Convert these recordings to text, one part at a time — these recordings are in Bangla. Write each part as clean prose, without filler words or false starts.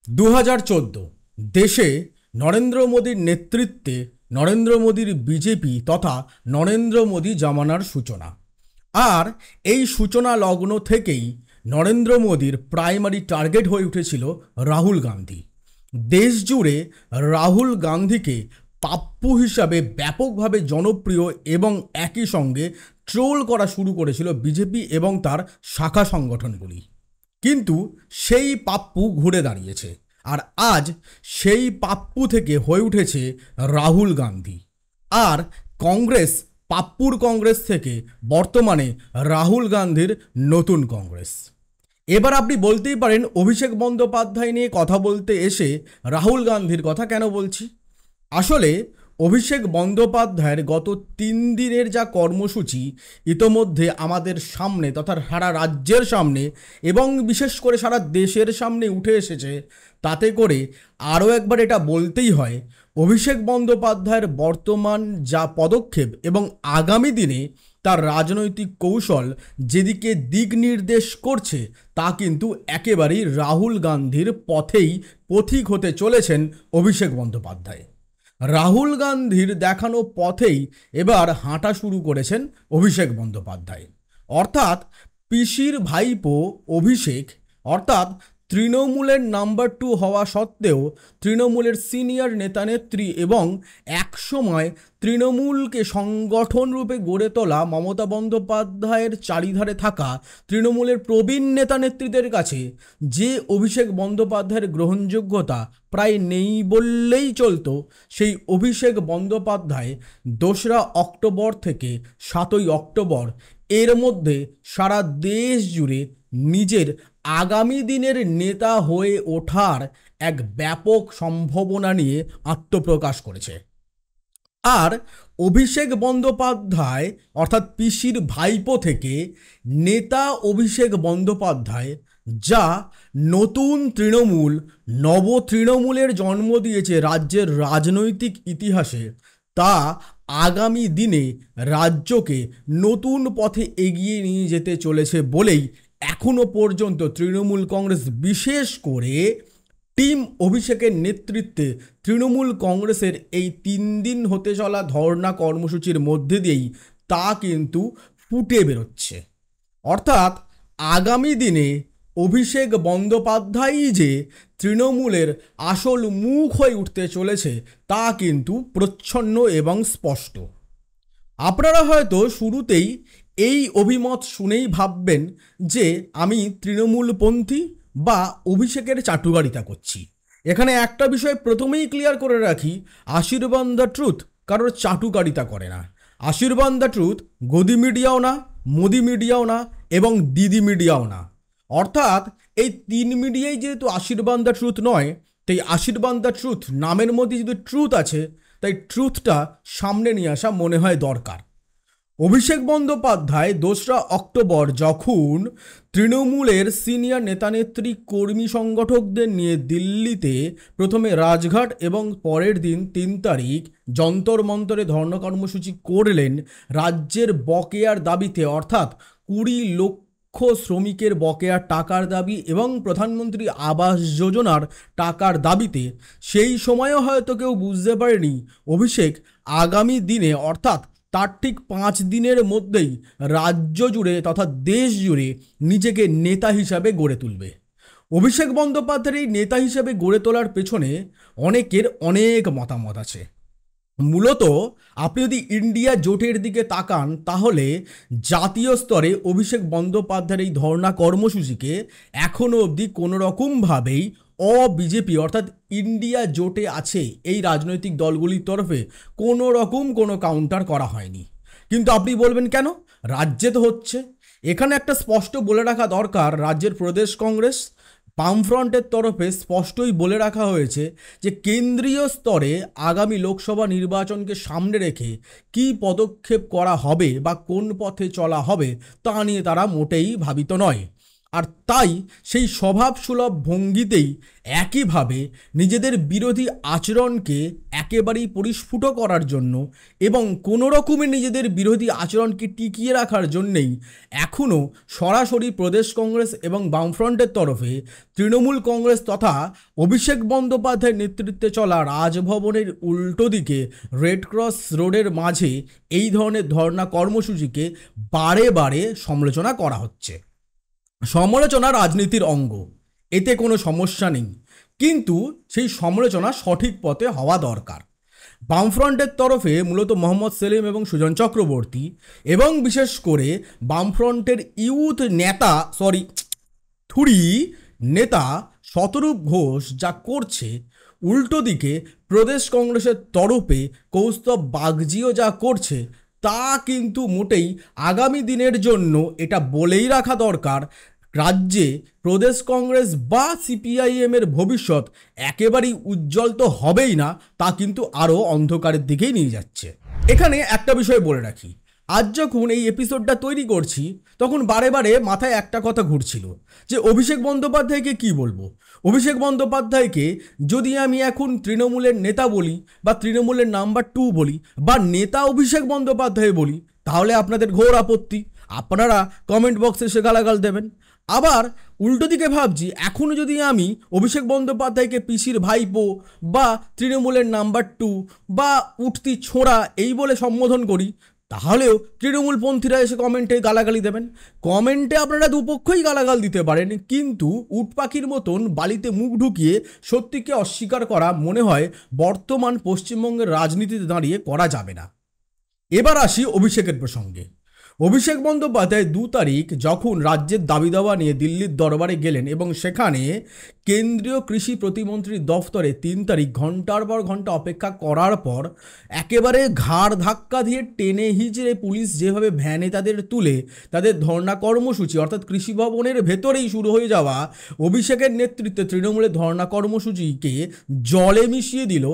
2014 দেশে নরেন্দ্র মোদীর নেতৃত্বে নরেন্দ্র মোদীর বিজেপি তথা নরেন্দ্র মোদী জামানার সূচনা। আর এই সূচনা লগ্ন থেকেই নরেন্দ্র মোদীর প্রাইমারি টার্গেট হয়ে উঠেছিল রাহুল গান্ধী। দেশ জুড়ে রাহুল গান্ধীকে পাপ্পু হিসাবে ব্যাপকভাবে জনপ্রিয় এবং একই সঙ্গে ট্রোল করা শুরু করেছিল বিজেপি এবং তার শাখা সংগঠনগুলি। কিন্তু সেই পাপ্পু ঘুরে দাঁড়িয়েছে, আর আজ সেই পাপ্পু থেকে হয়ে উঠেছে রাহুল গান্ধী। আর কংগ্রেস পাপ্পুর কংগ্রেস থেকে বর্তমানে রাহুল গান্ধীর নতুন কংগ্রেস। এবার আপনি বলতেই পারেন, অভিষেক বন্দ্যোপাধ্যায় নিয়ে কথা বলতে এসে রাহুল গান্ধীর কথা কেন বলছি। আসলে অভিষেক বন্দ্যোপাধ্যায়ের গত 3 দিনের যা কর্মসূচি ইতোমধ্যে আমাদের সামনে তথা সারা রাজ্যের সামনে এবং বিশেষ করে সারা দেশের সামনে উঠে এসেছে, তাতে করে আরও একবার এটা বলতেই হয়, অভিষেক বন্দ্যোপাধ্যায়ের বর্তমান যা পদক্ষেপ এবং আগামী দিনে তার রাজনৈতিক কৌশল যেদিকে দিক নির্দেশ করছে, তা কিন্তু একেবারেই রাহুল গান্ধীর পথিক হতে চলেছেন অভিষেক বন্দ্যোপাধ্যায়। রাহুল গান্ধীর দেখানো পথেই এবার হাঁটা শুরু করেছেন অভিষেক বন্দ্যোপাধ্যায়। অর্থাৎ পিসির ভাইপো অভিষেক, অর্থাৎ তৃণমূলের নাম্বার 2 হওয়া সত্ত্বেও তৃণমূলের সিনিয়র নেতানেত্রী এবং একসময় তৃণমূলকে সংগঠন রূপে গড়ে তোলা মমতা বন্দ্যোপাধ্যায়ের চারিধারে থাকা তৃণমূলের প্রবীণ নেতানেত্রীদের কাছে যে অভিষেক বন্দ্যোপাধ্যায়ের গ্রহণযোগ্যতা প্রায় নেই বললেই চলতো, সেই অভিষেক বন্দ্যোপাধ্যায় 2রা অক্টোবর থেকে 7ই অক্টোবর এর মধ্যে সারা দেশ জুড়ে নিজের আগামী দিনের নেতা হয়ে ওঠার এক ব্যাপক সম্ভাবনা নিয়ে আত্মপ্রকাশ করেছে। আর অভিষেক বন্দ্যোপাধ্যায় অর্থাৎ পিসির ভাইপো থেকে নেতা অভিষেক বন্দ্যোপাধ্যায় যা নতুন তৃণমূল, নব তৃণমূলের জন্ম দিয়েছে রাজ্যের রাজনৈতিক ইতিহাসে, তা আগামী দিনে রাজ্যকে নতুন পথে এগিয়ে নিয়ে যেতে চলেছে বলেই এখনো পর্যন্ত তৃণমূল কংগ্রেস, বিশেষ করে টিম অভিষেকের নেতৃত্বে তৃণমূল কংগ্রেসের এই 3 দিন হতে চলা ধর্ণা কর্মসূচির মধ্যে দিয়েই তা কিন্তু ফুটে বেরোচ্ছে। অর্থাৎ আগামী দিনে অভিষেক বন্দ্যোপাধ্যায়ই যে তৃণমূলের আসল মুখ হয়ে উঠতে চলেছে, তা কিন্তু প্রচ্ছন্ন এবং স্পষ্ট। আপনারা হয়তো শুরুতেই এই অভিমত শুনেই ভাববেন যে আমি তৃণমূলপন্থী বা অভিষেকের চাটুকারিতা করছি। এখানে একটা বিষয় প্রথমেই ক্লিয়ার করে রাখি, আশীর্বাদ দ্য ট্রুথ কারোর চাটুকারিতা করে না। আশীর্বাদ দ্য ট্রুথ গদি মিডিয়াও না, মোদি মিডিয়াও না এবং দিদি মিডিয়াও না। অর্থাৎ এই 3 মিডিয়াই যেহেতু আশীর্বাদ দ্য ট্রুথ নয়, তাই আশীর্বাদ দ্য ট্রুথ নামের মধ্যে যদি ট্রুথ আছে, তাই ট্রুথটা সামনে নিয়ে আসা মনে হয় দরকার। অভিষেক বন্দ্যোপাধ্যায় 2রা অক্টোবর যখন তৃণমূলের সিনিয়র নেতানেত্রী কর্মী সংগঠকদের নিয়ে দিল্লিতে প্রথমে রাজঘাট এবং পরের দিন 3 তারিখ যন্তর মন্তরে ধর্ণা কর্মসূচি করলেন রাজ্যের বকেয়ার দাবিতে, অর্থাৎ 20 লক্ষ শ্রমিকের বকেয়ার টাকার দাবি এবং প্রধানমন্ত্রী আবাস যোজনার টাকার দাবিতে, সেই সময়ও হয়তো কেউ বুঝতে পারেনি অভিষেক আগামী দিনে অর্থাৎ তার ঠিক 5 দিনের মধ্যেই রাজ্য জুড়ে তথা দেশ জুড়ে নিজেকে নেতা হিসাবে গড়ে তুলবে। অভিষেক বন্দ্যোপাধ্যায়ের এই নেতা হিসাবে গড়ে তোলার পেছনে অনেকের অনেক মতামত আছে। মূলত আপনি যদি ইন্ডিয়া জোটের দিকে তাকান, তাহলে জাতীয় স্তরে অভিষেক বন্দ্যোপাধ্যায়ের এই ধর্ণা কর্মসূচিকে এখনও অবধি কোনোরকমভাবেই বিজেপি অর্থাৎ ইন্ডিয়া জোটে আছে এই রাজনৈতিক দলগুলির তরফে কোনো রকম কোনো কাউন্টার করা হয়নি। কিন্তু আপনি বলবেন কেন, রাজ্যে তো হচ্ছে। এখানে একটা স্পষ্ট বলে রাখা দরকার, রাজ্যের প্রদেশ কংগ্রেস বামফ্রন্টের তরফে স্পষ্টই বলে রাখা হয়েছে যে কেন্দ্রীয় স্তরে আগামী লোকসভা নির্বাচনকে সামনে রেখে কী পদক্ষেপ করা হবে বা কোন পথে চলা হবে তা নিয়ে তারা মোটেই ভাবিত নয়। আর তাই সেই স্বভাবসুলভ ভঙ্গিতেই একইভাবে নিজেদের বিরোধী আচরণকে একেবারেই পরিস্ফুট করার জন্য এবং কোনো রকমে নিজেদের বিরোধী আচরণকে টিকিয়ে রাখার জন্যেই এখনও সরাসরি প্রদেশ কংগ্রেস এবং বামফ্রন্টের তরফে তৃণমূল কংগ্রেস তথা অভিষেক বন্দ্যোপাধ্যায়ের নেতৃত্বে চলা রাজভবনের উল্টো দিকে রেড ক্রস রোডের মাঝে এই ধরনের ধর্ণা কর্মসূচিকে বারে বারে সমালোচনা করা হচ্ছে। সমালোচনা রাজনীতির অঙ্গ, এতে কোনো সমস্যা নেই, কিন্তু সেই সমালোচনা সঠিক পথে হওয়া দরকার। বামফ্রন্টের তরফে মূলত মোহাম্মদ সেলিম এবং সুজন চক্রবর্তী এবং বিশেষ করে বামফ্রন্টের ইউথ নেতা শতরূপ ঘোষ যা করছে, উল্টো দিকে প্রদেশ কংগ্রেসের তরফে কৌস্তব বাগজিও যা করছে, তা কিন্তু মোটেই আগামী দিনের জন্য এটা বলেই রাখা দরকার, রাজ্যে প্রদেশ কংগ্রেস বা সিপিআইএমের ভবিষ্যৎ একেবারেই উজ্জ্বল তো হবেই না, তা কিন্তু আরও অন্ধকারের দিকেই নিয়ে যাচ্ছে। এখানে একটা বিষয় বলে রাখি, আজ যখন এই এপিসোডটা তৈরি করছি তখন বারে বারে মাথায় একটা কথা ঘুরছিল যে অভিষেক বন্দ্যোপাধ্যায়কে কি বলবো। অভিষেক বন্দ্যোপাধ্যায়কে যদি আমি এখন তৃণমূলের নেতা বলি বা তৃণমূলের নাম্বার 2 বলি বা নেতা অভিষেক বন্দ্যোপাধ্যায় বলি, তাহলে আপনাদের ঘোর আপত্তি, আপনারা কমেন্ট বক্সে সে গালাগাল দেবেন। আবার উল্টো দিকে ভাবছি, এখনও যদি আমি অভিষেক বন্দ্যোপাধ্যায়কে পিসির ভাইপো বা তৃণমূলের নাম্বার 2 বা উঠতি ছোঁড়া এই বলে সম্বোধন করি, তাহলেও তৃণমূলপন্থীরা এসে কমেন্টে গালাগালি দেবেন। কমেন্টে আপনারা দুপক্ষই গালাগাল দিতে পারেন, কিন্তু উট পাখির মতন বালিতে মুখ ঢুকিয়ে সত্যিকে অস্বীকার করা মনে হয় বর্তমান পশ্চিমবঙ্গের রাজনীতিতে দাঁড়িয়ে করা যাবে না। এবার আসি অভিষেকের প্রসঙ্গে। অভিষেক বন্দ্যোপাধ্যায় 2 তারিখ যখন রাজ্যের দাবি দাওয়া নিয়ে দিল্লির দরবারে গেলেন এবং সেখানে কেন্দ্রীয় কৃষি প্রতিমন্ত্রীর দফতরে 3 তারিখ ঘন্টার পর ঘন্টা অপেক্ষা করার পর একেবারে ঘাড় ধাক্কা দিয়ে টেনে হিচড়ে পুলিশ যেভাবে ভ্যানে তাদের তুলে তাদের ধর্ণা কর্মসূচি অর্থাৎ কৃষি ভবনের ভেতরেই শুরু হয়ে যাওয়া অভিষেকের নেতৃত্বে তৃণমূলের ধর্ণা কর্মসূচিকে জলে মিশিয়ে দিল,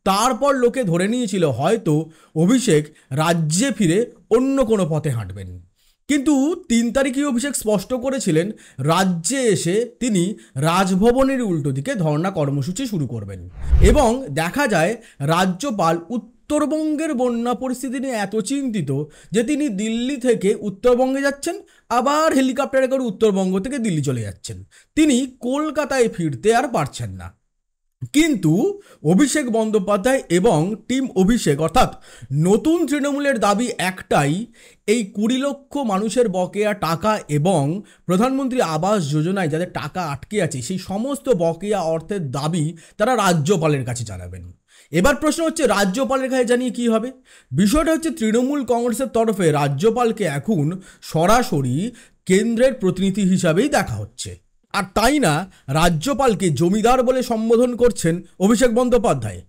তারপর লোকে ধরে নিয়েছিল হয়তো অভিষেক রাজ্যে ফিরে অন্য কোনো পথে হাঁটবেন। কিন্তু 3 তারিখে অভিষেক স্পষ্ট করেছিলেন রাজ্যে এসে তিনি রাজভবনের উল্টো দিকে ধর্ণা কর্মসূচি শুরু করবেন। এবং দেখা যায় রাজ্যপাল উত্তরবঙ্গের বন্যা পরিস্থিতি নিয়ে এত চিন্তিত যে তিনি দিল্লি থেকে উত্তরবঙ্গে যাচ্ছেন, আবার হেলিকপ্টারে করে উত্তরবঙ্গ থেকে দিল্লি চলে যাচ্ছেন। তিনি কলকাতায় ফিরতে আর পারছেন না। কিন্তু অভিষেক বন্দ্যোপাধ্যায় এবং টিম অভিষেক অর্থাৎ নতুন তৃণমূলের দাবি একটাই, এই 20 লক্ষ মানুষের বকেয়া টাকা এবং প্রধানমন্ত্রী আবাস যোজনায় যাদের টাকা আটকে আছে সেই সমস্ত বকেয়া অর্থের দাবি তারা রাজ্যপালের কাছে জানাবেন। এবার প্রশ্ন হচ্ছে রাজ্যপালের কাছে জানিয়ে কী হবে? বিষয়টা হচ্ছে তৃণমূল কংগ্রেসের তরফে রাজ্যপালকে এখন সরাসরি কেন্দ্রের প্রতিনিধি হিসাবেই দেখা হচ্ছে। আর তাই না রাজ্যপালকে জমিদার বলে সম্বোধন করছেন অভিষেক বন্দ্যোপাধ্যায়,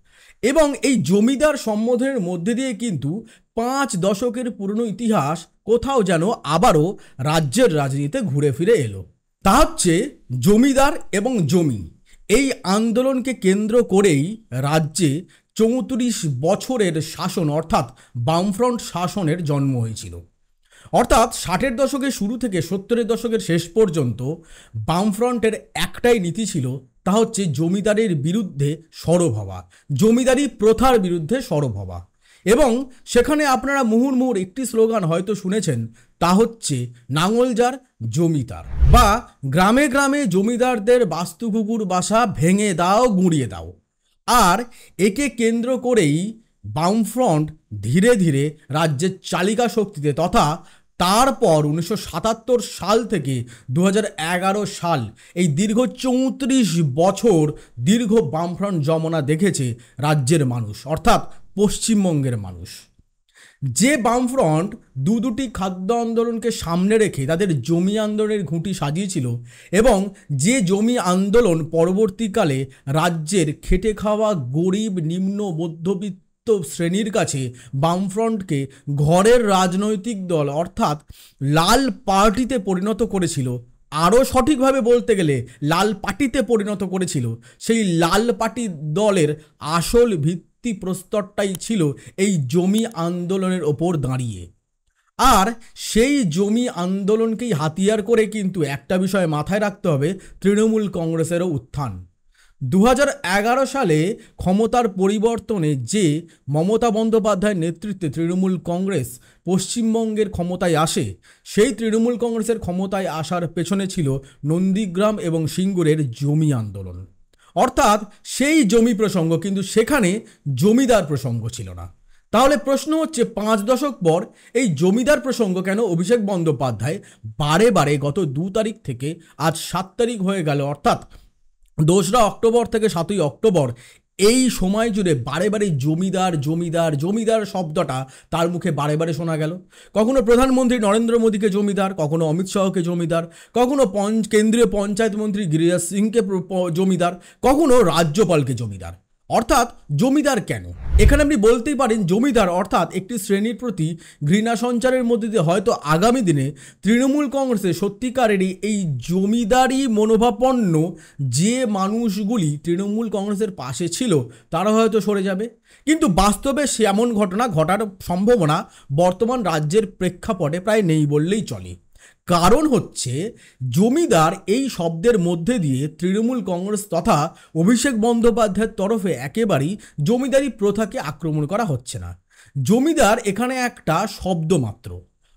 এবং এই জমিদার সম্বোধনের মধ্যে দিয়ে কিন্তু 5 দশকের পুরনো ইতিহাস কোথাও যেন আবারও রাজ্যের রাজনীতিতে ঘুরে ফিরে এলো। তা হচ্ছে জমিদার এবং জমি, এই আন্দোলনকে কেন্দ্র করেই রাজ্যে 34 বছরের শাসন অর্থাৎ বামফ্রন্ট শাসনের জন্ম হয়েছিল। অর্থাৎ 60-এর দশকের শুরু থেকে 70-এর দশকের শেষ পর্যন্ত বামফ্রন্টের একটাই নীতি ছিল, তা হচ্ছে জমিদারের বিরুদ্ধে সরব হওয়া, জমিদারি প্রথার বিরুদ্ধে সরব হওয়া। এবং সেখানে আপনারা মুহুর্মুহুর একটি স্লোগান হয়তো শুনেছেন, তা হচ্ছে নাঙল যার জমি তার, বা গ্রামে গ্রামে জমিদারদের বাস্তুকুকুর বাসা ভেঙে দাও গুঁড়িয়ে দাও। আর একে কেন্দ্র করেই বামফ্রন্ট ধীরে ধীরে রাজ্যের চালিকা শক্তিতে তথা তারপর 1977 সাল থেকে 2011 সাল এই দীর্ঘ 34 বছর দীর্ঘ বামফ্রন্ট যমনা দেখেছে রাজ্যের মানুষ অর্থাৎ পশ্চিমবঙ্গের মানুষ। যে বামফ্রন্ট দুটি খাদ্য আন্দোলনকে সামনে রেখে তাদের জমি আন্দোলনের ঘুঁটি সাজিয়েছিল এবং যে জমি আন্দোলন পরবর্তীকালে রাজ্যের খেটে খাওয়া গরিব নিম্ন মধ্যবিত্ত শ্রেণীর কাছে বামফ্রন্টকে ঘরের রাজনৈতিক দল অর্থাৎ লাল পার্টিতে পরিণত করেছিল, আরও সঠিকভাবে বলতে গেলে লাল পার্টিতে পরিণত করেছিল, সেই লাল পার্টি দলের আসল ভিত্তি প্রস্তরটাই ছিল এই জমি আন্দোলনের ওপর দাঁড়িয়ে। আর সেই জমি আন্দোলনকেই হাতিয়ার করে কিন্তু একটা বিষয় মাথায় রাখতে হবে, তৃণমূল কংগ্রেসেরও উত্থান। 2011 সালে ক্ষমতার পরিবর্তনে যে মমতা বন্দ্যোপাধ্যায়ের নেতৃত্বে তৃণমূল কংগ্রেস পশ্চিমবঙ্গের ক্ষমতায় আসে, সেই তৃণমূল কংগ্রেসের ক্ষমতায় আসার পেছনে ছিল নন্দীগ্রাম এবং সিঙ্গুরের জমি আন্দোলন। অর্থাৎ সেই জমি প্রসঙ্গ, কিন্তু সেখানে জমিদার প্রসঙ্গ ছিল না। তাহলে প্রশ্ন হচ্ছে, 5 দশক পর এই জমিদার প্রসঙ্গ কেন অভিষেক বন্দ্যোপাধ্যায় বারে বারে গত 2 তারিখ থেকে আজ 7 তারিখ হয়ে গেল, অর্থাৎ 2রা অক্টোবর থেকে 7ই অক্টোবর এই সময় জুড়ে বারে বারে জমিদার জমিদার জমিদার শব্দটা তার মুখে বারে বারে শোনা গেল? কখনো প্রধানমন্ত্রী নরেন্দ্র মোদীকে জমিদার, কখনো অমিত শাহকে জমিদার, কখনো কেন্দ্রীয় পঞ্চায়েত মন্ত্রী গিরিরাজ সিংকে জমিদার, কখনো রাজ্যপালকে জমিদার। অর্থাৎ জমিদার কেন? এখানে আপনি বলতেই পারেন জমিদার অর্থাৎ একটি শ্রেণীর প্রতি ঘৃণা সঞ্চারের মধ্যে দিয়ে হয়তো আগামী দিনে তৃণমূল কংগ্রেসের সত্যিকারেরই এই জমিদারি মনোভাবাপন্ন যে মানুষগুলি তৃণমূল কংগ্রেসের পাশে ছিল তারা হয়তো সরে যাবে। কিন্তু বাস্তবে এমন ঘটনা ঘটার সম্ভাবনা বর্তমান রাজ্যের প্রেক্ষাপটে প্রায় নেই বললেই চলে। কারণ হচ্ছে, জমিদার এই শব্দের মধ্যে দিয়ে তৃণমূল কংগ্রেস তথা অভিষেক বন্দ্যোপাধ্যায়ের তরফে একেবারেই জমিদারি প্রথাকে আক্রমণ করা হচ্ছে না। জমিদার এখানে একটা শব্দ মাত্র।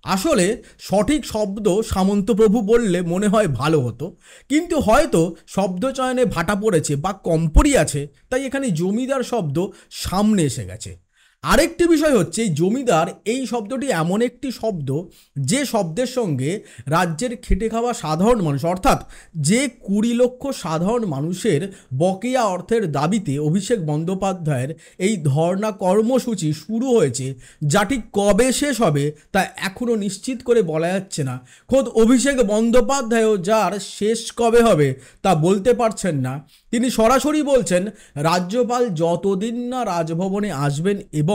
আসলে সঠিক শব্দ সামন্তপ্রভু বললে মনে হয় ভালো হতো, কিন্তু হয়তো শব্দ চয়নে ভাটা পড়েছে বা কম পড়িয়াছে, তাই এখানে জমিদার শব্দ সামনে এসে গেছে। আরেকটি বিষয় হচ্ছে, জমিদার এই শব্দটি এমন একটি শব্দ যে শব্দের সঙ্গে রাজ্যের খেটে খাওয়া সাধারণ মানুষ, অর্থাৎ যে 20 লক্ষ সাধারণ মানুষের বকেয়া অর্থের দাবিতে অভিষেক বন্দ্যোপাধ্যায়ের এই ধর্ণা কর্মসূচি শুরু হয়েছে, যা ঠিক কবে শেষ হবে তা এখনও নিশ্চিত করে বলা যাচ্ছে না। খোদ অভিষেক বন্দ্যোপাধ্যায়ও যার শেষ কবে হবে তা বলতে পারছেন না। তিনি সরাসরি বলছেন, রাজ্যপাল যতদিন না রাজভবনে আসবেন এবং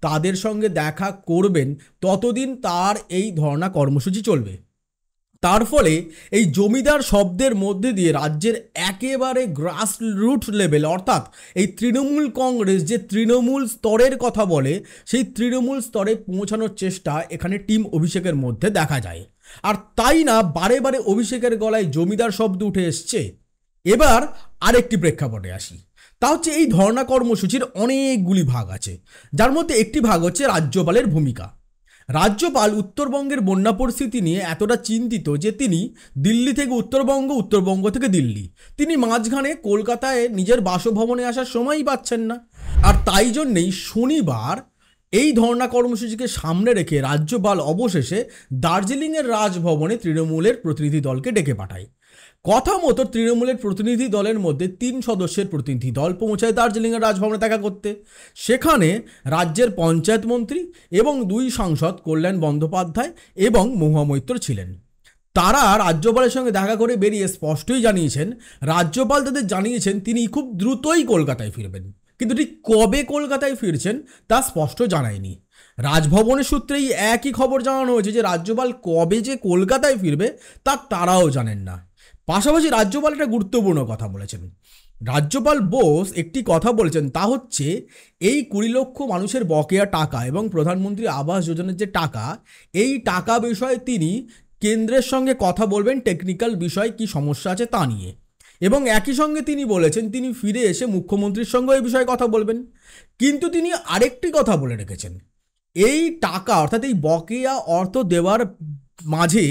তাদের সঙ্গে দেখা করবেন ততদিন তার এই ধর্ণা কর্মসূচি চলবে। তার ফলে এই জমিদার শব্দের মধ্যে দিয়ে রাজ্যের একেবারে গ্রাসরুট লেভেল, অর্থাৎ এই তৃণমূল কংগ্রেস যে তৃণমূল স্তরের কথা বলে, সেই তৃণমূল স্তরে পৌঁছানোর চেষ্টা এখানে টিম অভিষেকের মধ্যে দেখা যায়। আর তাই না বারে বারে অভিষেকের গলায় জমিদার শব্দ উঠে এসছে। এবার আরেকটি প্রেক্ষাপটে আসি, তা হচ্ছে এই ধর্ণা কর্মসূচির অনেকগুলি ভাগ আছে, যার মধ্যে একটি ভাগ হচ্ছে রাজ্যপালের ভূমিকা। রাজ্যপাল উত্তরবঙ্গের বন্যা পরিস্থিতি নিয়ে এতটা চিন্তিত যে তিনি দিল্লি থেকে উত্তরবঙ্গ, উত্তরবঙ্গ থেকে দিল্লি, তিনি মাঝখানে কলকাতায় নিজের বাসভবনে আসার সময়ই পাচ্ছেন না। আর তাই জন্যেই শনিবার এই ধর্ণা কর্মসূচিকে সামনে রেখে রাজ্যপাল অবশেষে দার্জিলিংয়ের রাজভবনে তৃণমূলের প্রতিনিধি দলকে ডেকে পাঠায়। কথা মতো তৃণমূলের প্রতিনিধি দলের মধ্যে 3 সদস্যের প্রতিনিধি দল পৌঁছায় দার্জিলিংয়ের রাজভবনে দেখা করতে। সেখানে রাজ্যের পঞ্চায়েত মন্ত্রী এবং 2 সাংসদ কল্যাণ বন্দ্যোপাধ্যায় এবং মহুয়া মৈত্র ছিলেন। তারা রাজ্যপালের সঙ্গে দেখা করে বেরিয়ে স্পষ্টই জানিয়েছেন, রাজ্যপাল তাদের জানিয়েছেন তিনি খুব দ্রুতই কলকাতায় ফিরবেন, কিন্তু ঠিক কবে কলকাতায় ফিরছেন তা স্পষ্ট জানায়নি। রাজভবনের সূত্রেই একই খবর জানানো হয়েছে যে রাজ্যপাল কবে যে কলকাতায় ফিরবে তা তারাও জানেন না। পাশাপাশি রাজ্যপাল একটা গুরুত্বপূর্ণ কথা বলেছেন। রাজ্যপাল বোস একটি কথা বলেছেন, তা হচ্ছে এই 20 লক্ষ মানুষের বকেয়া টাকা এবং প্রধানমন্ত্রী আবাস যোজনার যে টাকা, এই টাকা বিষয়ে তিনি কেন্দ্রের সঙ্গে কথা বলবেন, টেকনিক্যাল বিষয় কি সমস্যা আছে তা নিয়ে। এবং একই সঙ্গে তিনি বলেছেন তিনি ফিরে এসে মুখ্যমন্ত্রীর সঙ্গে এই বিষয়ে কথা বলবেন। কিন্তু তিনি আরেকটি কথা বলে রেখেছেন, এই টাকা অর্থাৎ এই বকেয়া অর্থ দেওয়ার মাঝে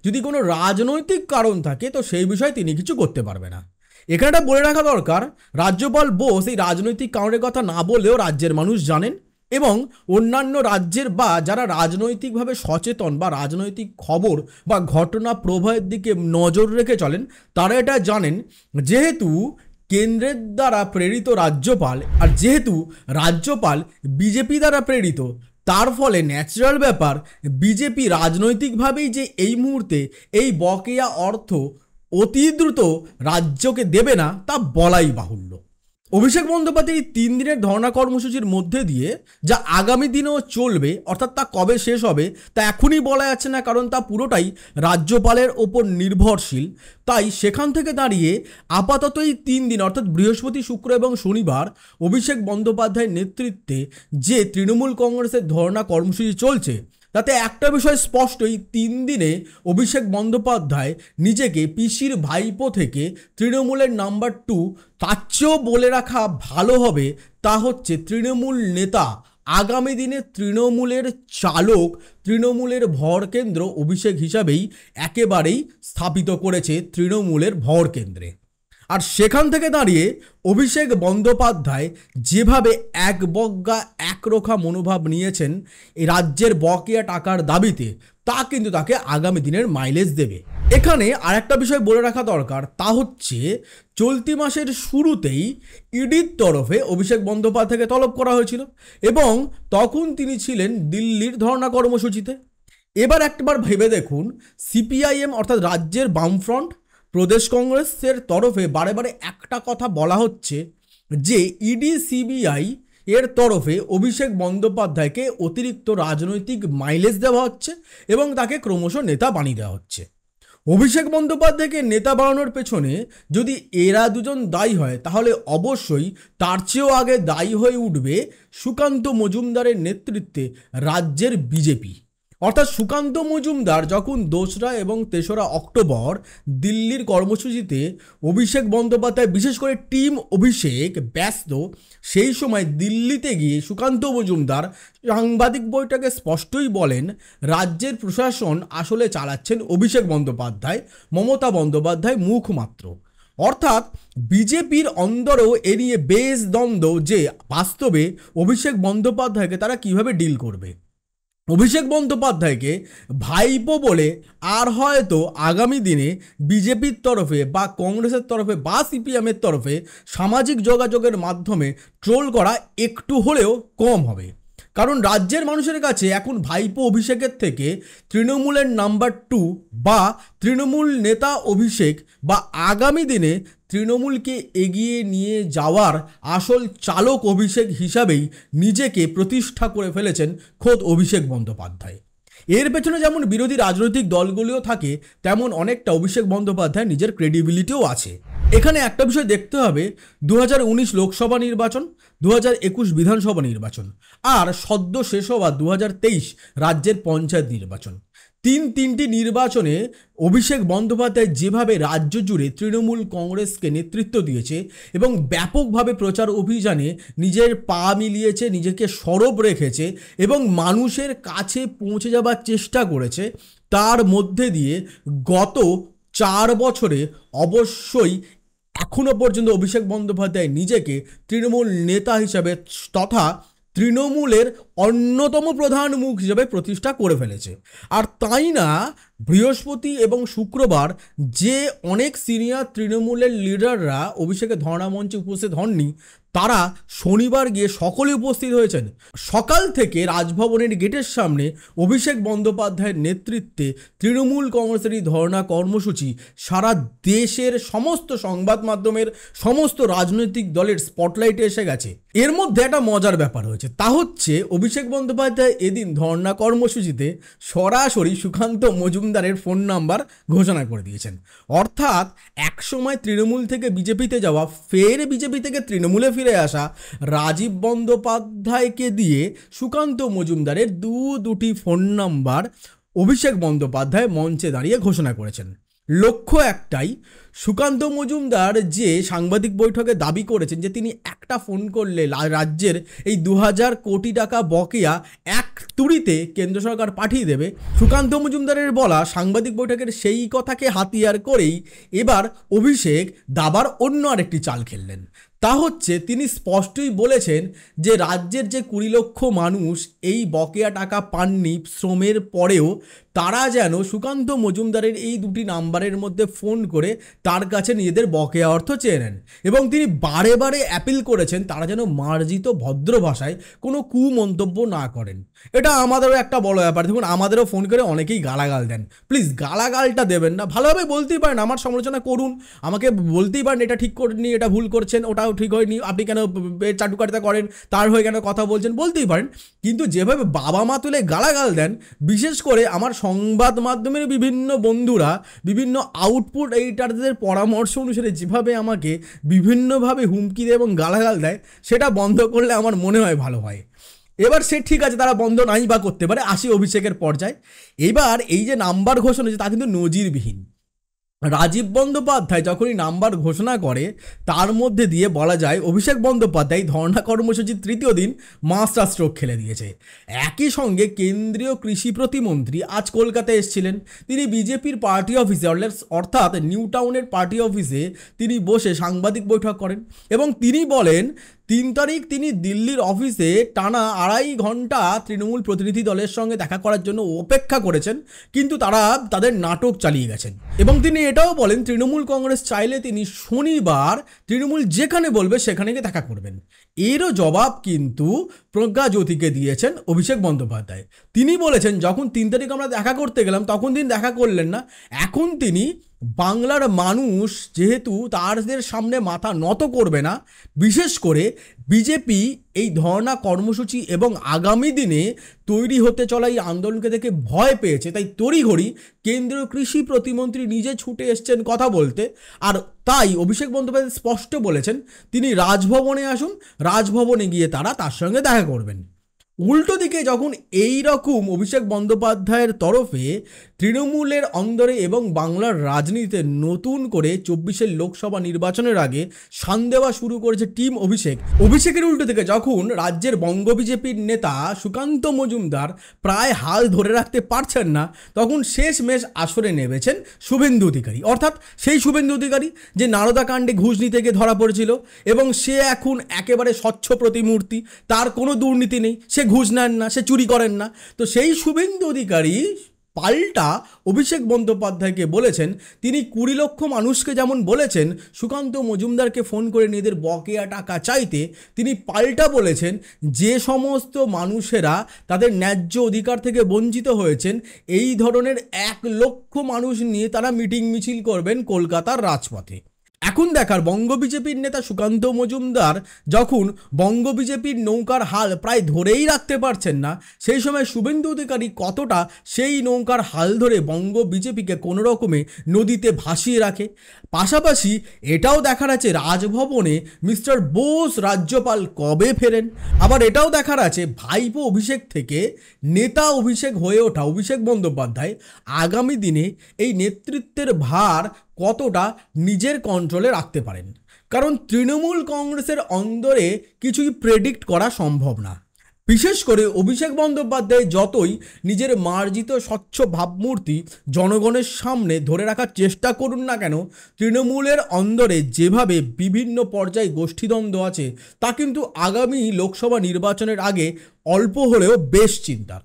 যদি কোনো রাজনৈতিক কারণ থাকে তো সেই বিষয়ে তিনি কিছু করতে পারবে না। এখানটা বলে রাখা দরকার, রাজ্যপাল বোস এই রাজনৈতিক কারণের কথা না বললেও রাজ্যের মানুষ জানেন, এবং অন্যান্য রাজ্যের বা যারা রাজনৈতিকভাবে সচেতন বা রাজনৈতিক খবর বা ঘটনা প্রবাহের দিকে নজর রেখে চলেন, তারা এটা জানেন। যেহেতু কেন্দ্রের দ্বারা প্রেরিত রাজ্যপাল, আর যেহেতু রাজ্যপাল বিজেপি দ্বারা প্রেরিত, তার ফলে ন্যাচারাল ব্যাপার বিজেপি রাজনৈতিকভাবেই যে এই মুহূর্তে এই বকেয়া অর্থ অতি দ্রুত রাজ্যকে দেবে না তা বলাই বাহুল্য। অভিষেক বন্দ্যোপাধ্যায় এই 3 দিনের ধর্ণা কর্মসূচির মধ্যে দিয়ে যা আগামী দিনেও চলবে, অর্থাৎ তা কবে শেষ হবে তা এখনই বলা যাচ্ছে না, কারণ তা পুরোটাই রাজ্যপালের ওপর নির্ভরশীল। তাই সেখান থেকে দাঁড়িয়ে আপাতত এই 3 দিন অর্থাৎ বৃহস্পতি, শুক্র এবং শনিবার অভিষেক বন্দ্যোপাধ্যায়ের নেতৃত্বে যে তৃণমূল কংগ্রেসের ধর্ণা কর্মসূচি চলছে, তাতে একটা বিষয় স্পষ্ট, এই 3 দিনে অভিষেক বন্দ্যোপাধ্যায় নিজেকে পিসির ভাইপো থেকে তৃণমূলের নাম্বার 2, তার চেয়েও বলে রাখা ভালো হবে তা হচ্ছে তৃণমূল নেতা, আগামী দিনে তৃণমূলের চালক, তৃণমূলের ভরকেন্দ্র অভিষেক হিসাবেই একেবারেই স্থাপিত করেছে তৃণমূলের ভরকেন্দ্রে। আর সেখান থেকে দাঁড়িয়ে অভিষেক বন্দ্যোপাধ্যায় যেভাবে একবজ্ঞা একরোখা মনোভাব নিয়েছেন এই রাজ্যের বকেয়া টাকার দাবিতে, তা কিন্তু তাকে আগামী দিনের মাইলেজ দেবে। এখানে আরেকটা বিষয় বলে রাখা দরকার, তা হচ্ছে চলতি মাসের শুরুতেই ইডির তরফে অভিষেক বন্দ্যোপাধ্যায়কে তলব করা হয়েছিল এবং তখন তিনি ছিলেন দিল্লির ধর্ণা কর্মসূচিতে। এবার একবার ভেবে দেখুন, সিপিআইএম অর্থাৎ রাজ্যের বামফ্রন্ট, প্রদেশ কংগ্রেসের তরফে বারে বারে একটা কথা বলা হচ্ছে যে ইডি সিবিআই এর তরফে অভিষেক বন্দ্যোপাধ্যায়কে অতিরিক্ত রাজনৈতিক মাইলেজ দেওয়া হচ্ছে এবং তাকে ক্রমশ নেতা বানিয়ে দেওয়া হচ্ছে। অভিষেক বন্দ্যোপাধ্যায়কে নেতা বানানোর পেছনে যদি এরা দুজন দায়ী হয়, তাহলে অবশ্যই তার চেয়েও আগে দায়ী হয়ে উঠবে সুকান্ত মজুমদারের নেতৃত্বে রাজ্যের বিজেপি। অর্থাৎ সুকান্ত মজুমদার যখন 2রা এবং 3রা অক্টোবর দিল্লির কর্মসূচিতে অভিষেক বন্দ্যোপাধ্যায়, বিশেষ করে টিম অভিষেক ব্যস্ত, সেই সময় দিল্লিতে গিয়ে সুকান্ত মজুমদার সাংবাদিক বৈঠকে স্পষ্টই বলেন রাজ্যের প্রশাসন আসলে চালাচ্ছেন অভিষেক বন্দ্যোপাধ্যায়, মমতা বন্দ্যোপাধ্যায় মুখমাত্র। অর্থাৎ বিজেপির অন্দরেও এ নিয়ে বেশ দ্বন্দ্ব যে বাস্তবে অভিষেক বন্দ্যোপাধ্যায়কে তারা কিভাবে ডিল করবে। অভিষেক বন্দ্যোপাধ্যায়কে ভাইপো বলে আর হয়তো আগামী দিনে বিজেপির তরফে বা কংগ্রেসের তরফে বা সিপিএমের তরফে সামাজিক যোগাযোগের মাধ্যমে ট্রোল করা একটু হলেও কম হবে। কারণ রাজ্যের মানুষের কাছে এখন ভাইপো অভিষেকের থেকে তৃণমূলের নাম্বার 2 বা তৃণমূল নেতা অভিষেক বা আগামী দিনে তৃণমূলকে এগিয়ে নিয়ে যাওয়ার আসল চালক অভিষেক হিসাবেই নিজেকে প্রতিষ্ঠা করে ফেলেছেন খোদ অভিষেক বন্দ্যোপাধ্যায়। এর পেছনে যেমন বিরোধী রাজনৈতিক দলগুলিও থাকে, তেমন অনেকটা অভিষেক বন্দ্যোপাধ্যায় নিজের ক্রেডিবিলিটিও আছে। এখানে একটা বিষয় দেখতে হবে, 2019 লোকসভা নির্বাচন, 2021 বিধানসভা নির্বাচন আর সদ্য শেষ হওয়া 2023 রাজ্যের পঞ্চায়েত নির্বাচন। তিনটি নির্বাচনে অভিষেক বন্দ্যোপাধ্যায় যেভাবে রাজ্য জুড়ে তৃণমূল কংগ্রেসকে নেতৃত্ব দিয়েছে এবং ব্যাপকভাবে প্রচার অভিযানে নিজের পা মিলিয়েছে, নিজেকে সরব রেখেছে এবং মানুষের কাছে পৌঁছে যাবার চেষ্টা করেছে, তার মধ্যে দিয়ে গত 4 বছরে অবশ্যই এখনো পর্যন্ত অভিষেক বন্দ্যোপাধ্যায় নিজেকে তৃণমূল নেতা হিসাবে তথা তৃণমূলের অন্যতম প্রধান মুখ হিসেবে প্রতিষ্ঠা করে ফেলেছে। আর তাই না বৃহস্পতি এবং শুক্রবার যে অনেক সিনিয়র তৃণমূলের লিডাররা অভিষেকের ধর্ণা মঞ্চে উপস্থিত হননি, তারা শনিবার গিয়ে সকলে উপস্থিত হয়েছেন। সকাল থেকে রাজভবনের গেটের সামনে অভিষেক বন্দ্যোপাধ্যায়ের নেতৃত্বে তৃণমূল কংগ্রেসের এই ধর্ণা কর্মসূচি সারা দেশের সমস্ত সংবাদ মাধ্যমের সমস্ত রাজনৈতিক দলের স্পটলাইটে এসে গেছে। এর মধ্যে একটা মজার ব্যাপার হয়েছে, তা হচ্ছে অভিষেক বন্দ্যোপাধ্যায় এদিন ধর্ণা কর্মসূচিতে সরাসরি সুকান্ত মজুমদারের ফোন নাম্বার ঘোষণা করে দিয়েছেন। অর্থাৎ একসময় তৃণমূল থেকে বিজেপিতে যাওয়া, ফের বিজেপি থেকে তৃণমূলে ফিরে আসা রাজীব বন্দ্যোপাধ্যায়কে দিয়ে সুকান্ত মজুমদারের দুটি ফোন নাম্বার অভিষেক বন্দ্যোপাধ্যায় মঞ্চে দাঁড়িয়ে ঘোষণা করেছেন। লক্ষ্য একটাই, সুকান্ত মজুমদার যে সাংবাদিক বৈঠকে দাবি করেছেন যে তিনি একটা ফোন করলে রাজ্যের এই 2000 কোটি টাকা বকেয়া এক তুড়িতে কেন্দ্র সরকার পাঠিয়ে দেবে, সুকান্ত মজুমদারের বলা সাংবাদিক বৈঠকের সেই কথাকে হাতিয়ার করেই এবার অভিষেক দাবার অন্য আরেকটি চাল খেললেন। তা হচ্ছে তিনি স্পষ্টই বলেছেন যে রাজ্যের যে 20 লক্ষ মানুষ এই বকেয়া টাকা পাননি শ্রমের পরেও, তারা যেন সুকান্ত মজুমদারের এই দুটি নাম্বারের মধ্যে ফোন করে তার কাছে নিজেদের বকেয়া অর্থ চেয়ে নেন এবং তিনি বারে বারে অ্যাপিল করেছেন তারা যেন মার্জিত ভদ্র ভাষায় কোনো কুমন্তব্য না করেন। এটা আমাদেরও একটা বড় ব্যাপার। দেখুন, আমাদেরও ফোন করে অনেকেই গালাগাল দেন, প্লিজ গালাগালটা দেবেন না, ভালোভাবে বলতেই পারেন, আমার সমালোচনা করুন, আমাকে বলতেই পারেন এটা ঠিক করেননি, এটা ভুল করছেন, ওটাও ঠিক হয়নি, আপনি কেন চাটুকারিতা করেন, তার হয়ে কেন কথা বলছেন, বলতেই পারেন। কিন্তু যেভাবে বাবা মা তুলে গালাগাল দেন, বিশেষ করে আমার সংবাদ মাধ্যমের বিভিন্ন বন্ধুরা বিভিন্ন আউটপুট এইটারদের পরামর্শ অনুসারে যেভাবে আমাকে বিভিন্নভাবে হুমকি দেয় এবং গালাগাল দেয়, সেটা বন্ধ করলে আমার মনে হয় ভালো হয়। এবার সে ঠিক আছে, তারা বন্ধ নাই বা করতে পারে, আসি অভিষেকের পর্যায়ে। এবার এই যে নাম্বার ঘোষণা হয়েছে তা কিন্তু নজিরবিহীন। রাজীব বন্দ্যোপাধ্যায় যখনই নাম্বার ঘোষণা করে তার মধ্যে দিয়ে বলা যায় অভিষেক বন্দ্যোপাধ্যায় ধর্ণা কর্মসূচির তৃতীয় দিন মাস্টার স্ট্রোক খেলে দিয়েছে। একই সঙ্গে কেন্দ্রীয় কৃষি প্রতিমন্ত্রী আজ কলকাতায় এসেছিলেন। তিনি বিজেপির পার্টি অফিসে অর্থাৎ নিউ টাউনের পার্টি অফিসে তিনি বসে সাংবাদিক বৈঠক করেন এবং তিনি বলেন 3 তারিখ তিনি দিল্লির অফিসে টানা 2.5 ঘন্টা তৃণমূল প্রতিনিধি দলের সঙ্গে দেখা করার জন্য অপেক্ষা করেছেন, কিন্তু তারা তাদের নাটক চালিয়ে গেছেন। এবং তিনি এটাও বলেন তৃণমূল কংগ্রেস চাইলে তিনি শনিবার তৃণমূল যেখানে বলবে সেখানে গিয়ে দেখা করবেন। এরও জবাব কিন্তু প্রজ্ঞাজ্যোতিকে দিয়েছেন অভিষেক বন্দ্যোপাধ্যায়। তিনি বলেছেন যখন 3 তারিখ আমরা দেখা করতে গেলাম তখন তিনি দেখা করলেন না, এখন তিনি বাংলার মানুষ যেহেতু তাদের সামনে মাথা নত করবে না, বিশেষ করে বিজেপি এই ধর্ণা কর্মসূচি এবং আগামী দিনে তৈরি হতে চলা এই আন্দোলনকে দেখে ভয় পেয়েছে, তাই তড়িঘড়ি কেন্দ্রীয় কৃষি প্রতিমন্ত্রী নিজে ছুটে এসছেন কথা বলতে। আর তাই অভিষেক বন্দ্যোপাধ্যায় স্পষ্ট বলেছেন তিনি রাজভবনে আসুন, রাজভবনে গিয়ে তার সঙ্গে দেখা করবেন। উল্টো দিকে যখন এই রকম অভিষেক বন্দ্যোপাধ্যায়ের তরফে তৃণমূলের অন্দরে এবং বাংলার রাজনীতিতে নতুন করে 24-এর লোকসভা নির্বাচনের আগে শান দেওয়া শুরু করেছে টিম অভিষেকের উল্টো থেকে যখন রাজ্যের বঙ্গ বিজেপির নেতা সুকান্ত মজুমদার প্রায় হাল ধরে রাখতে পারছেন না, তখন শেষমেশ আসরে নেমেছেন শুভেন্দু অধিকারী, অর্থাৎ সেই শুভেন্দু অধিকারী যে নারদা কাণ্ডে ঘুষ নিতে গিয়ে ধরা পড়েছিল এবং সে এখন একেবারে স্বচ্ছ প্রতিমূর্তি, তার কোনো দুর্নীতি নেই, সে ঘুষ নেন না, সে চুরি করেন না। তো সেই শুভেন্দু অধিকারী পাল্টা অভিষেক বন্দ্যোপাধ্যায়কে বলেছেন তিনি 20 লক্ষ মানুষকে যেমন বলেছেন সুকান্ত মজুমদারকে ফোন করে নিজেদের বকেয়া টাকা চাইতে, তিনি পাল্টা বলেছেন যে সমস্ত মানুষেরা তাদের ন্যায্য অধিকার থেকে বঞ্চিত হয়েছেন এই ধরনের 1 লক্ষ মানুষ নিয়ে তারা মিটিং মিছিল করবেন কলকাতার রাজপথে। এখন দেখার বঙ্গ বিজেপির নেতা সুকান্ত মজুমদার যখন বঙ্গ বিজেপির নৌকার হাল প্রায় ধরেই রাখতে পারছেন না, সেই সময় শুভেন্দু অধিকারী কতটা সেই নৌকার হাল ধরে বঙ্গ বিজেপিকে কোনো রকমে নদীতে ভাসিয়ে রাখে। পাশাপাশি এটাও দেখার আছে রাজভবনে মিস্টার বোস রাজ্যপাল কবে ফেরেন। আবার এটাও দেখার আছে ভাইপো অভিষেক থেকে নেতা অভিষেক হয়ে ওঠা অভিষেক বন্দ্যোপাধ্যায় আগামী দিনে এই নেতৃত্বের ভার কতটা নিজের কন্ট্রোলে রাখতে পারেন। কারণ তৃণমূল কংগ্রেসের অন্দরে কিছুই প্রেডিক্ট করা সম্ভব না। বিশেষ করে অভিষেক বন্দ্যোপাধ্যায় যতই নিজের মার্জিত স্বচ্ছ ভাবমূর্তি জনগণের সামনে ধরে রাখার চেষ্টা করুন না কেন, তৃণমূলের অন্দরে যেভাবে বিভিন্ন পর্যায়ে গোষ্ঠীদ্বন্দ্ব আছে তা কিন্তু আগামী লোকসভা নির্বাচনের আগে অল্প হলেও বেশ চিন্তার।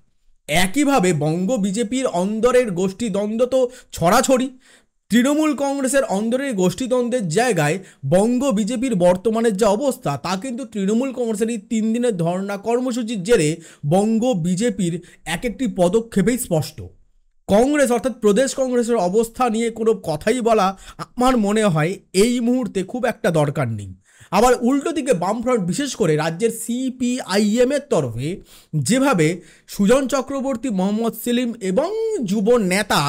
একইভাবে বঙ্গ বিজেপির অন্দরের গোষ্ঠীদ্বন্দ্ব তো ছড়াছড়ি, তৃণমূল কংগ্রেসের অন্দরের গোষ্ঠীদ্বন্দ্বের জায়গায় বঙ্গ বিজেপির বর্তমানের যা অবস্থা তা কিন্তু তৃণমূল কংগ্রেসের এই 3 দিনের ধর্ণা কর্মসূচির জেরে বঙ্গ বিজেপির একটি পদক্ষেপেই স্পষ্ট। কংগ্রেস অর্থাৎ প্রদেশ কংগ্রেসের অবস্থা নিয়ে কোনো কথাই বলা আমার মনে হয় এই মুহূর্তে খুব একটা দরকার নেই। আবার উল্টো দিকে বামফ্রন্ট বিশেষ করে রাজ্যের সিপিআইএমের তরফে যেভাবে সুজন চক্রবর্তী, মোহাম্মদ সেলিম এবং যুব নেতা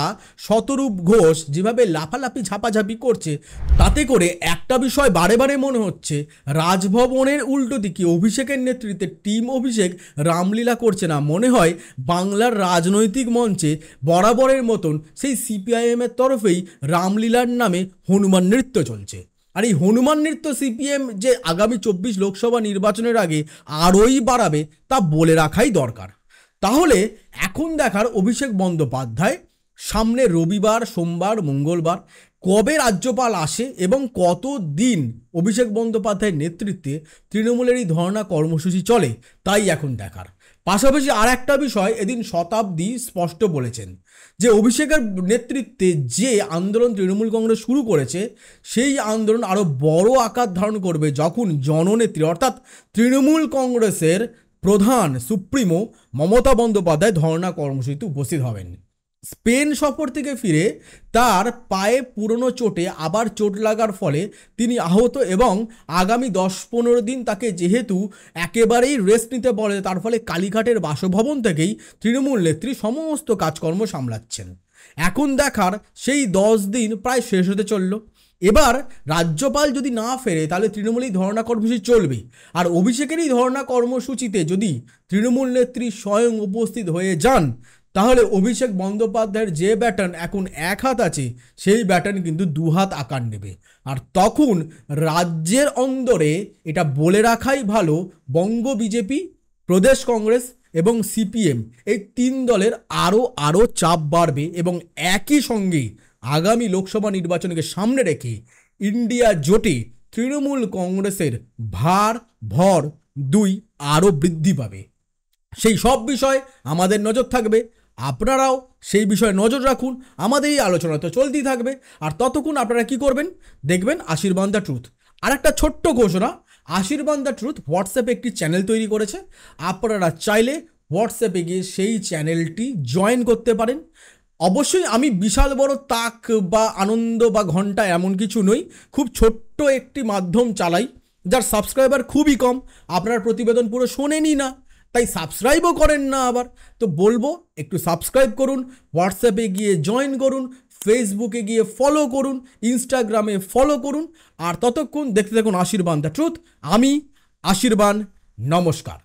শতরূপ ঘোষ যেভাবে লাফালাফি ঝাপাঝাপি করছে, তাতে করে একটা বিষয় বারে বারে মনে হচ্ছে রাজভবনের উল্টো দিকে অভিষেকের নেতৃত্বে টিম অভিষেক রামলীলা করছে না, মনে হয় বাংলার রাজনৈতিক মঞ্চে বরাবরের মতন সেই সিপিআইএমের তরফেই রামলীলার নামে হনুমান নৃত্য চলছে। আর এই হনুমান নৃত্য সিপিএম যে আগামী 24 লোকসভা নির্বাচনের আগে আরোই বাড়াবে তা বলে রাখাই দরকার। তাহলে এখন দেখার অভিষেক বন্দ্যোপাধ্যায় সামনে রবিবার, সোমবার, মঙ্গলবার কবে রাজ্যপাল আসে এবং কত দিন অভিষেক বন্দ্যোপাধ্যায়ের নেতৃত্বে তৃণমূলের এই ধর্ণা কর্মসূচি চলে তাই এখন দেখার। পাশাপাশি আর একটা বিষয় এদিন শতাব্দী স্পষ্ট বলেছেন যে অভিষেকের নেতৃত্বে যে আন্দোলন তৃণমূল কংগ্রেস শুরু করেছে সেই আন্দোলন আরও বড় আকার ধারণ করবে যখন জননেত্রী অর্থাৎ তৃণমূল কংগ্রেসের প্রধান সুপ্রিমো মমতা বন্দ্যোপাধ্যায় ধর্ণা কর্মসূচিতে উপস্থিত হবেন। স্পেন সফর থেকে ফিরে তার পায়ে পুরনো চোটে আবার চোট লাগার ফলে তিনি আহত এবং আগামী 10-15 দিন তাকে যেহেতু একেবারেই রেস্ট নিতে বলে, তার ফলে কালীঘাটের বাসভবন থেকেই তৃণমূল নেত্রী সমস্ত কাজকর্ম সামলাচ্ছেন। এখন দেখার সেই 10 দিন প্রায় শেষ হতে চলল। এবার রাজ্যপাল যদি না ফেরে তাহলে তৃণমূলেই ধর্ণা কর্মসূচি চলবে। আর অভিষেকেরই ধর্ণা কর্মসূচিতে যদি তৃণমূল নেত্রী স্বয়ং উপস্থিত হয়ে যান তাহলে অভিষেক বন্দ্যোপাধ্যায়ের যে ব্যাটন এখন এক হাত আছে সেই ব্যাটন কিন্তু দু হাত আকার নেবে। আর তখন রাজ্যের অন্দরে এটা বলে রাখাই ভালো, বঙ্গ বিজেপি, প্রদেশ কংগ্রেস এবং সিপিএম এই তিন দলের আরও চাপ বাড়বে এবং একই সঙ্গে আগামী লোকসভা নির্বাচনকে সামনে রেখে ইন্ডিয়া জোটে তৃণমূল কংগ্রেসের ভর আরও বৃদ্ধি পাবে। সেই সব বিষয় আমাদের নজর থাকবে, আপনারাও সেই বিষয়ে নজর রাখুন। আমাদের এই আলোচনা তো চলতেই থাকবে। আর ততক্ষণ আপনারা কি করবেন, দেখবেন আশীর্বাদ দ্য ট্রুথ। আর একটা ছোট্ট ঘোষণা, আশীর্বাদ দ্য ট্রুথ হোয়াটসঅ্যাপে একটি চ্যানেল তৈরি করেছে। আপনারা চাইলে হোয়াটসঅ্যাপে গিয়ে সেই চ্যানেলটি জয়েন করতে পারেন। অবশ্যই আমি বিশাল বড় তাক বা আনন্দ বা ঘন্টা এমন কিছু নই, খুব ছোট্ট একটি মাধ্যম চালাই যার সাবস্ক্রাইবার খুবই কম। আপনার প্রতিবেদন পুরো শোনেনই না, তাই সাবস্ক্রাইবও করেন না। আবার তো বলবো একটু সাবস্ক্রাইব করুন, হোয়াটসঅ্যাপে গিয়ে জয়েন করুন, ফেসবুকে গিয়ে ফলো করুন, ইনস্টাগ্রামে ফলো করুন। আর ততক্ষণ দেখতে থাকুন আশীর্বাদ দ্য ট্রুথ। আমি আশীর্বাদ, নমস্কার।